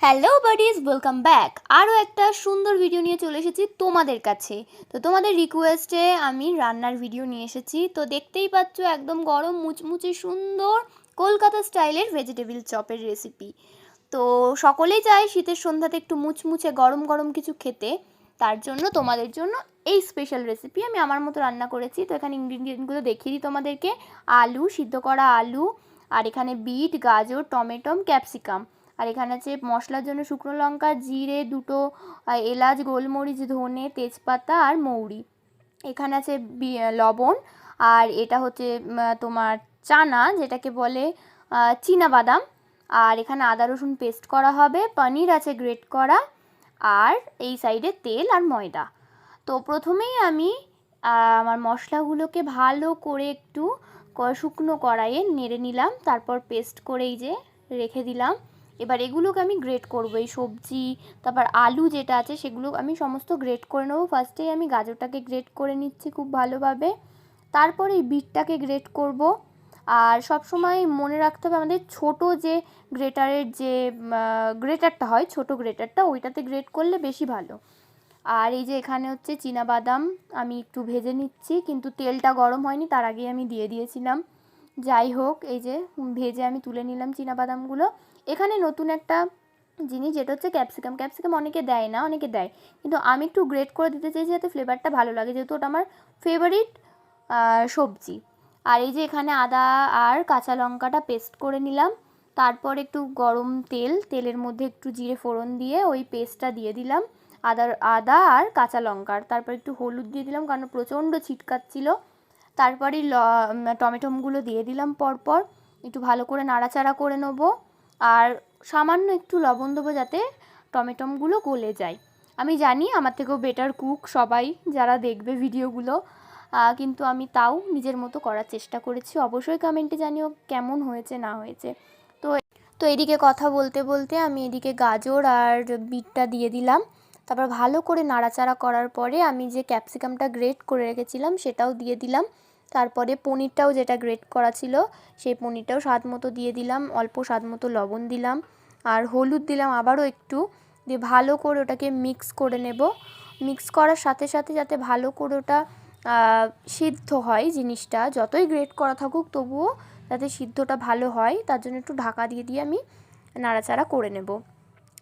Hello buddies, welcome back. আরও একটা সুন্দর ভিডিও নিয়ে চলে এসেছি তোমাদের কাছে। তো তোমাদের রিকোয়েস্টে আমি রান্নার ভিডিও নিয়ে এসেছি। তো দেখতেই পাচ্ছ একদম গরম মুচমুচে সুন্দর কলকাতা স্টাইলের ভেজিটেবিল চপের রেসিপি। তো সকলেই চায় শীতের সন্ধ্যাতে একটু মুচমুচে গরম গরম কিছু খেতে। তার জন্য তোমাদের জন্য এই স্পেশাল রেসিপি আমি আমার মতো রান্না করেছি। তো এখানে ইনগ্রিডিয়েন্টগুলো দেখিয়ে দিই তোমাদেরকে। আলু, সিদ্ধ করা আলু, আর এখানে বিট, গাজর, টমেটো, ক্যাপসিকাম। আর এখানে আছে মশলার জন্য শুকনো লঙ্কা, জিরে দুটো, এলাচ, গোলমরিচ, ধনে, তেজপাতা আর মৌরি। এখানে আছে লবণ। আর এটা হচ্ছে তোমার চানা, যেটাকে বলে চীনা বাদাম। আর এখানে আদা রসুন পেস্ট করা হবে, পনির আছে গ্রেট করা, আর এই সাইডে তেল আর ময়দা। তো প্রথমেই আমি আমার মশলাগুলোকে ভালো করে একটু শুকনো কড়াইয়ে নেড়ে নিলাম, তারপর পেস্ট করে এই যে রেখে দিলাম। এবার এগুলোকে আমি গ্রেট করব, এই সবজি তারপর আলু যেটা আছে সেগুলো আমি সমস্ত গ্রেট করে নেবো। ফার্স্টেই আমি গাজরটাকে গ্রেট করে নিচ্ছি খুব ভালোভাবে, তারপরে এই বিটটাকে গ্রেট করব। আর সবসময় মনে রাখতে হবে আমাদের ছোট যে গ্রেটারের যে গ্রেটারটা হয়, ছোট গ্রেটারটা, ওইটাতে গ্রেট করলে বেশি ভালো। আর এই যে এখানে হচ্ছে চীনাবাদাম আমি একটু ভেজে নিচ্ছি, কিন্তু তেলটা গরম হয়নি, তার আগেই আমি দিয়ে দিয়েছিলাম। যাই হোক, এই যে ভেজে আমি তুলে নিলাম চীনাবাদামগুলো। এখানে নতুন একটা জিনিস, যেটা হচ্ছে ক্যাপসিকাম। ক্যাপসিকাম অনেকে দেয় না, অনেকে দেয়, কিন্তু আমি একটু গ্রেট করে দিতে চাইছি যাতে ফ্লেভারটা ভালো লাগে, যেহেতু ওটা আমার ফেভারিট সবজি। আর এই যে এখানে আদা আর কাঁচা লঙ্কাটা পেস্ট করে নিলাম। তারপর একটু গরম তেলের মধ্যে একটু জিরে ফোড়ন দিয়ে ওই পেস্টটা দিয়ে দিলাম, আদা আর কাঁচা লঙ্কার। তারপর একটু হলুদ দিয়ে দিলাম, কারণ প্রচণ্ড ছিটকাচ্ছিল। তারপরে টমেটোগুলো দিয়ে দিলাম পরপর, একটু ভালো করে নাড়াচাড়া করে নেবো। আর সামান্য একটু লবণ দেবো যাতে টমেটোগুলো গলে যায়। আমি জানি আমার থেকেও বেটার কুক সবাই যারা দেখবে ভিডিওগুলো, কিন্তু আমি তাও নিজের মতো করার চেষ্টা করেছি। অবশ্যই কমেন্টে জানিও কেমন হয়েছে না হয়েছে। তো তো এদিকে কথা বলতে বলতে আমি এদিকে গাজর আর বিটটা দিয়ে দিলাম। তারপর ভালো করে নাড়াচাড়া করার পরে আমি যে ক্যাপসিকামটা গ্রেট করে রেখেছিলাম সেটাও দিয়ে দিলাম। তারপরে পনিরটাও যেটা গ্রেট করা ছিল সেই পনিরটাও স্বাদ মতো দিয়ে দিলাম, অল্প স্বাদ মতো লবণ দিলাম, আর হলুদ দিলাম আবারও একটু, দিয়ে ভালো করে ওটাকে মিক্স করে নেব। মিক্স করার সাথে সাথে যাতে ভালো করে ওটা সিদ্ধ হয়, জিনিসটা যতই গ্রেট করা থাকুক তবুও যাতে সিদ্ধটা ভালো হয়, তার জন্য একটু ঢাকা দিয়ে দিয়ে আমি নাড়াচাড়া করে নেব।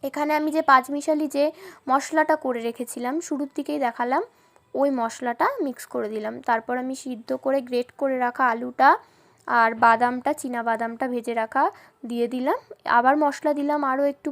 এখানে আমি যে পাঁচমিশালি যে মশলাটা করে রেখেছিলাম শুরুর দিকেই দেখালাম, ওই মশলাটা মিক্স করে দিলাম। তারপর আমি সিদ্ধ করে গ্রেট করে রাখা আলুটা আর বাদামটা, চীনা বাদামটা ভেজে রাখা দিয়ে দিলাম। আবার মশলা দিলাম আরও একটু